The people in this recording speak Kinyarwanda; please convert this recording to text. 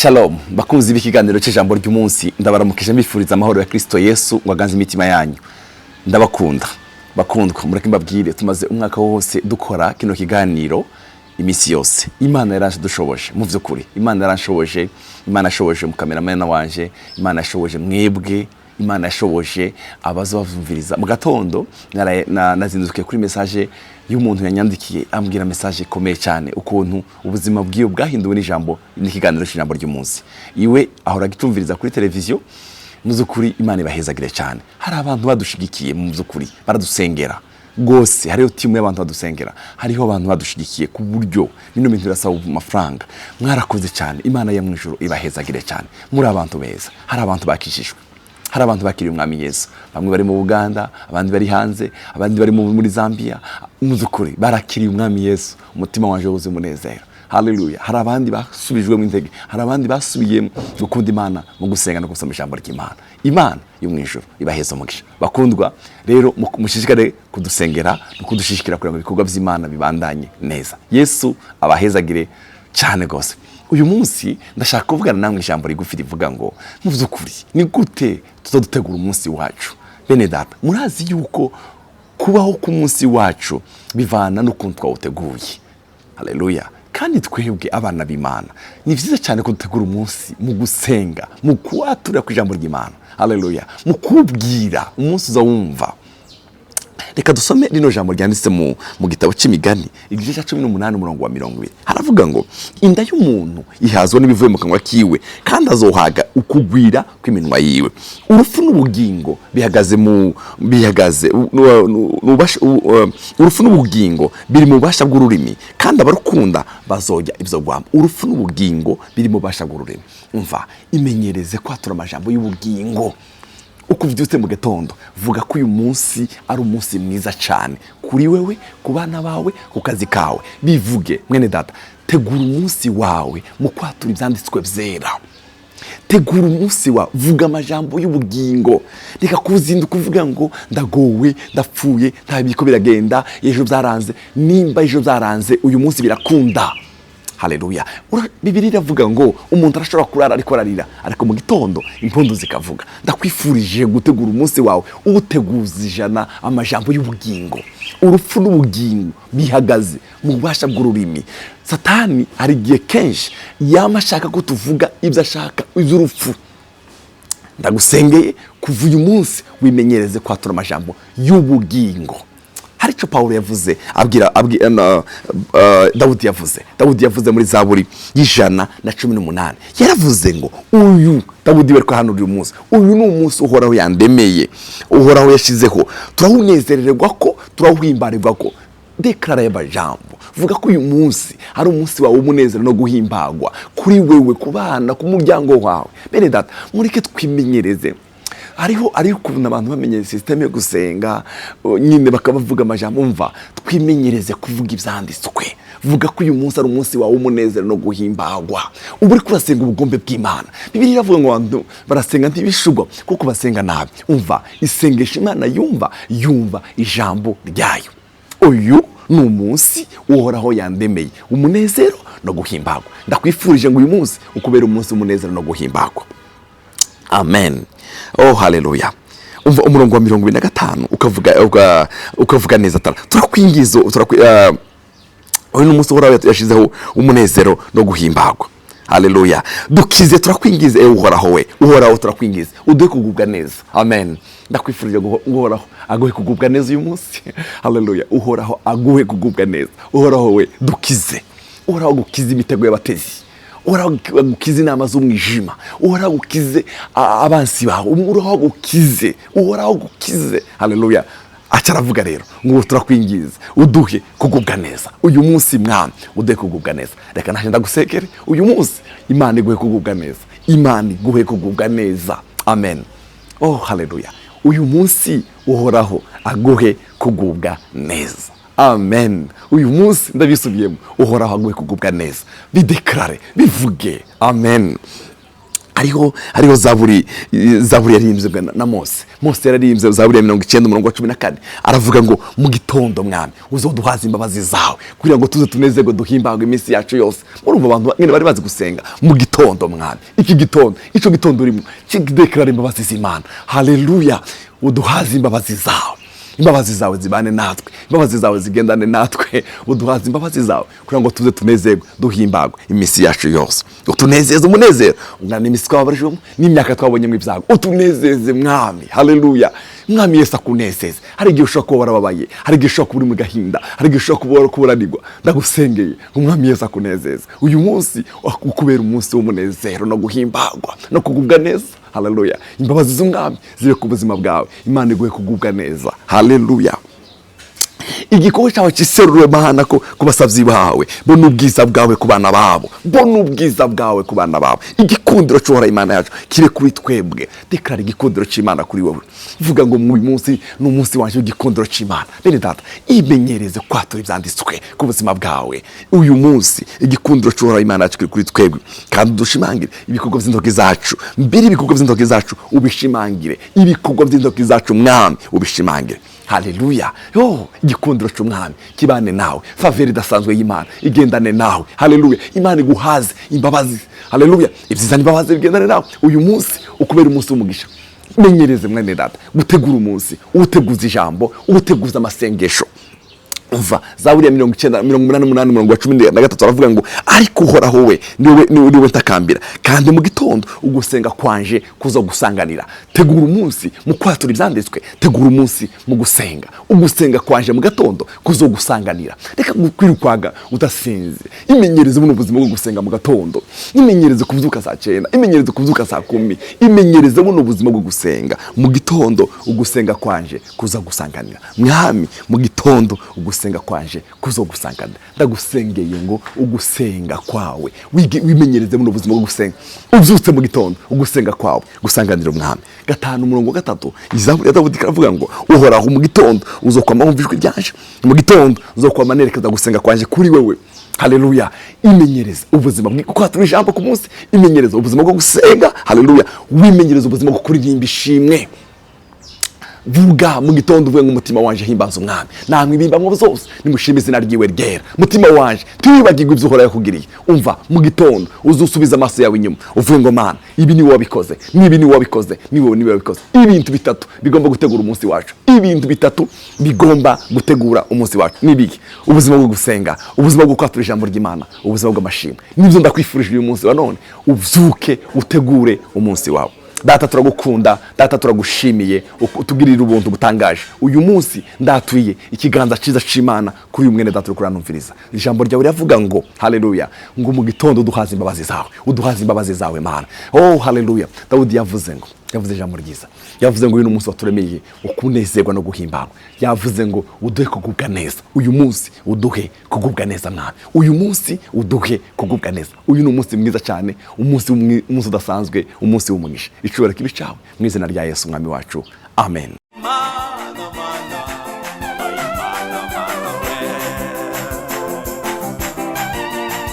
Shalom, bakunzi b'ikiganiro cy'ijambo ry'umunsi, ndabaramukije mbifuriza amahoro ya Kristo Yesu waganze imitima yanyu. Ndabakunda, bakundwa, mureke mbabwire tumaze umwaka wose dukora kino kiganiro imisi yose. Imana yaranje dushoboje, mu vy'ukuri. Imana yaranshoboje, Imana yashoboje mu kameramana wanje, Imana yashoboje mwebwe, Imana yashoboje abazobavumviriza. Mu gatondo nazindukiye kuri message y'umuntu yanyandikiye ambwira message ikomeye cyane ukuntu ubuzima bwiyo bwahinduwe n'ijambo n'ikiganiro cy'ijambo ry'umunsi. Iwe ahora gitumviriza kuri televiziyo, muzukuri Imana ibahezagire cyane. Hari abantu badushigikiye mu muzukuri, baradusengera gose, hariho timu y'abantu badusengera, hariho abantu badushigikiye ku buryo bino bintu birasaba amafaranga. Mwarakoze cyane, Imana ya mwijuru ibahezagire cyane. Muri abantu beza, hari abantu bakishijwe, hari abantu bakiriye umwami Yesu, bamwe bari mu Uganda, abandi bari hanze, abandi bari muri Zambia. Muzukuri barakiriye umwami Yesu, umutima wanje wuzuye umunezero. Haleluya. Hari abandi basubijwe mu intege, hari abandi basubiye gukunda Imana mu gusenga no gusoma ijambo ry'Imana. Imana yo mwijuru ibaheza umugisha. Bakundwa rero mushishikare kudusengera no kudushishikira kugira ngo ibikorwa by'Imana bibandanye neza. Yesu abahezagire cyane gose. Uyu munsi ndashaka kuvugana namwe ijambo rigufi rivuga ngo mu vy'ukuri ni gute tuzodutegura umunsi wacu. Bene data, murazi yuko kubaho ku munsi wacu bivana n'ukuntu twawuteguye. Haleluya. Kandi twebwe abana b'Imana ni vyiza cyane ko dutegura umunsi mu gusenga, mu kwatura ku ijambo ry'Imana. Haleluya. Mu kubwira umunsi uzawumva. Reka dusome rino jambo ryanditse mu gitabo cy'imigani igice cya 18 umurongo wa 20. Haravuga ngo inda y'umuntu ihazwa n'ibivuye mu kanwa kiwe kandi azohaga ukugwira kw'iminwa yiwe. Urupfu n'ubugingo bihagaze urupfu n'ubugingo biri mu bubasha bw'ururimi kandi abarukunda bazojya ibyo gwamba. Urupfu n'ubugingo biri mu bubasha bw'ururimi. Umva, imenyereze kwatura amajambo y'ubugingo. Ukuvyutse mu gitondo vuga ko uyu munsi ari umunsi mwiza cyane kuri wewe, ku bana bawe, ku kazi kawe. Bivuge mwene data, tegura umunsi wawe mu kwatura ibyanditswe byera. Tegura umunsi wawe, vuga amajambo y'ubugingo. Reka kuzinduka kuvuga ngo ndagowe, ndapfuye, nta biko biragenda, ejo byaranze. Nimba ejo byaranze, uyu munsi birakunda. Haleluya. Bibiliya iravuga ngo umuntu arashobora kurara ariko ararira, ariko mu gitondo impundu zikavuga. Ndakwifurije gutegura umunsi wawe ubuteguza ijana amajambo y'ubugingo. Urupfu n'ubugingo bihagaze mu bubasha bw'ururimi. Satani hari igihe kenshi yamashaka ko tuvuga ibyo ashaka iz'urupfu. Ndagusengeye kuva uyu munsi wimenyereze kwatura amajambo y'ubugingo. Harico Paulo yavuze Dawudi yavuze muri Zaburi y'ijana na 18. Yaravuze ngo uyu Dawudi bari ko hano uyu munsi, uyu ni umunsi uhoraho yandemeye, uhoraho yashizeho, turahunezererwa ko, turahimbarirwa ko. Deklara y'abajambo, vuga ko uyu munsi ari umunsi wawe umunezero no guhimbagwa kuri wewe, ku bana, ku muryango wawe. Bene data, mureke twimenyereze. Hariho ukuntu abantu bamenye system yo gusenga nyine bakabavuga amajambo. Umva, twimenyereze kuvuga ibyanditswe. Vuga ko uyu munsi ari umunsi wawe umunezero no guhimbagwa. Ubu uri kurasenga ubugombe bw'Imana. Bibiliya iravuga ngo abantu barasenga ntibishugwa kuko basenga nabi. Umva, isengesha Imana yumva ijambo ryayo. Uyu ni umunsi uhoraho yandemeye, umunezero no guhimbagwa. Ndakwifurije ngo uyu munsi ukubera umunsi umunezero no guhimbagwa. Amen. Oh, haleluya. Umva umurongo wa 25 ukavuga neza tara. Turakwingiza uyu n'umunsi uhoraho yashizeho umunezero no guhimbagwa. Haleluya. Dukize turakwingiza uhoraho turakwingiza uduhe kugubwa neza. Amen. Ndakwifurije ngo uhoraho aguhe kugubwa neza uyu munsi. Haleluya. Uhoraho aguhe kugubwa neza. Uhoraho we dukize. Uhoraho gukiza imitego y'abatezi. Uhoraho gukize inama z'umwijima. Uhoraho gukize abansi bawe. Uhoraho gukize. Haleluya. Acaravuga rero ngo turakwingiza uduhe kugubwa neza uyu munsi mwami, uduhe kugubwa neza. Reka naje ndagusekere uyu munsi, Imana iguhe kugubwa neza, Imana iguhe kugubwa neza. Amen. Oh, haleluya. Uyu munsi uhoraho aguhe kugubwa neza. Amen. Uyu munsi ndabisubiyemo, uhoraho aguhe kugubwa neza. Bideklare, bivuge. Amen. hariho zaburi yaririmbwe na Mose yaririmbye zaburi ya 90:14 aravuga ngo mu gitondo mwami uzoduhaza imbabazi zawe kugira ngo tuze tunezerwe duhimbagwe iminsi yacu yose. Murumva abantu nyine bari bazi gusenga mu gitondo mwami, ico gitondo urimo kideklara imbabazi z'Imana. Haleluya, uduhaza imbabazi zawe, imbabazi zawe zibane natwe, imbabazi zawe zigendane natwe, uduhaza imbabazi zawe kugira ngo tuze tunezerwe duhimbagwe iminsi yacu yose. Utunezeze umunezero ungana iminsi twabarijwemo n'imyaka twabonye mu ibyago, utunezeze mwami. Haleluya, mwami Yesu akunezeze. Hari igihe ushobora kuba warababaye, hari igihe ushobora kuba uri mu gahinda, hari igihe ushobora kuba uranigwa, ndagusengeye umwami Yesu akunezeze. Uyu munsi ukubera umunsi w'umunezero no guhimbagwa no kugubwa neza. Haleluya, imbabazi z'umwami zibe ku buzima bwawe, Imana iguhe kugubwa neza. Haleluya, igikorwa cyawe kiserure Mana ko kubasavyi bawe, bona ubwiza bwawe ku bana babo, bona ubwiza bwawe ku bana babo. Igikundiro cyora Imana yacu kire kuri twebwe, deklara igikundiro cy'Imana kuri wowe. Vuga ngo mu munsi n'umunsi wanje igikundiro cy'Imana. Bene data, imenyereze kwatura ibyanditswe ku buzima bwawe. Uyu munsi igikundiro cyora Imana yacu kuri twebwe, kandi dushimangire ibikorwa by'intoki zacu. Mbere ibikorwa by'intoki zacu ubishimangire, ibikorwa by'intoki zacu mwami ubishimangire. Haleluya, igikundiro cy'umwami kibane nawe, faveri idasanzwe y'Imana igendane nawe. Haleluya, Imana iguhaze imbabazi. Haleluya, ibyiza n'imbabazi bigendane nawe uyu munsi ukubera umunsi w'umugisha. Menyereze mwene data gutegura umunsi, uteguza ijambo, uteguza amasengesho. Umva zaburi ya 88:13 aravuga ngo ariko uhoraho we niwe ntakambira, kandi mu gitondo ugusenga kwanje kuzo gusanganira. Tegura umunsi mu kwatura ibyanditswe, tegura umunsi mu gusenga, ugusenga kwanje mu gatondo kuzo gusanganira. Reka kwirukwaga udasenze, imenyereze mu buzima bwo gusenga mu gatondo, imenyereze kuvyuka saa 9, imenyereze kuvyuka saa 10, imenyereze mu buzima bwo gusenga mu gitondo, ugusenga kwanje kuzo gusanganira. Mwami mu gitondo ugusenga kwanje kuzo gusanganira. Ndagusengeye ngo ugusenga kwawe wimenyereze mu buzima bwo gusenga, uvyutse mu gitondo ugusenga kwawe gusanganira umwami. 5:3 izaburi ya Dawudi karavuga ngo uhoraho mu gitondo uzokwama wumvijwe ryanje, mu gitondo uzokwama nerekeza gusenga kwanje kuri wewe. Haleluya, imenyereze ubuzima kwatura ijambo ku munsi, imenyereze ubuzima bwo gusenga. Haleluya, wimenyereze ubuzima bwo kuririmba ishimwe. Vuga mu gitondo uvuye nk'umutima wanje himbaza umwami, namwe ibimbamwo zose nimushime izina ryiwe ryera. Mutima wanje twibagirwe ibyo uhora yakugiriye. Umva mu gitondo uzusubiza amaso yawe inyuma uvuye ngo Mana ibi ni wabikoze, nibi ni wabikoze, niwe wabikoze. Ibintu bitatu bigomba gutegura umunsi wacu, ibintu bitatu bigomba gutegura umunsi wacu. Nibiki? Ubuzima bwo gusenga, ubuzima bwo kwatura ijambo ry'Imana, ubuzima bw'amashimwe. Nivyo ndakwifurije uyu munsi wa none, uvyuke utegure umunsi wawe. Data turagukunda, data turagushimiye utugirira ubuntu butangaje. Uyu munsi ndatuye ikiganza ciza c'Imana kuri umwene data ukuranumviriza. Ijambo ryawe ryavuga ngo haleluya, ngo mu gitondo uduhaza imbabazi zawe, uduhaza imbabazi zawe Mana. Haleluya, Dawudi yavuze ijambo ryiza, yavuze ngo uyu munsi waturemeye ukunezerwa no guhimbagwa. Yavuze ngo uduhe kugubwa neza. Uyu munsi uduhe kugubwa neza Mana, uyu munsi uduhe kugubwa neza. Uyu ni umunsi mwiza cyane, umunsi udasanzwe, umunsi w'umugisha. Icubahiro kibi cyawe mu izina rya Yesu umwami wacu, amen.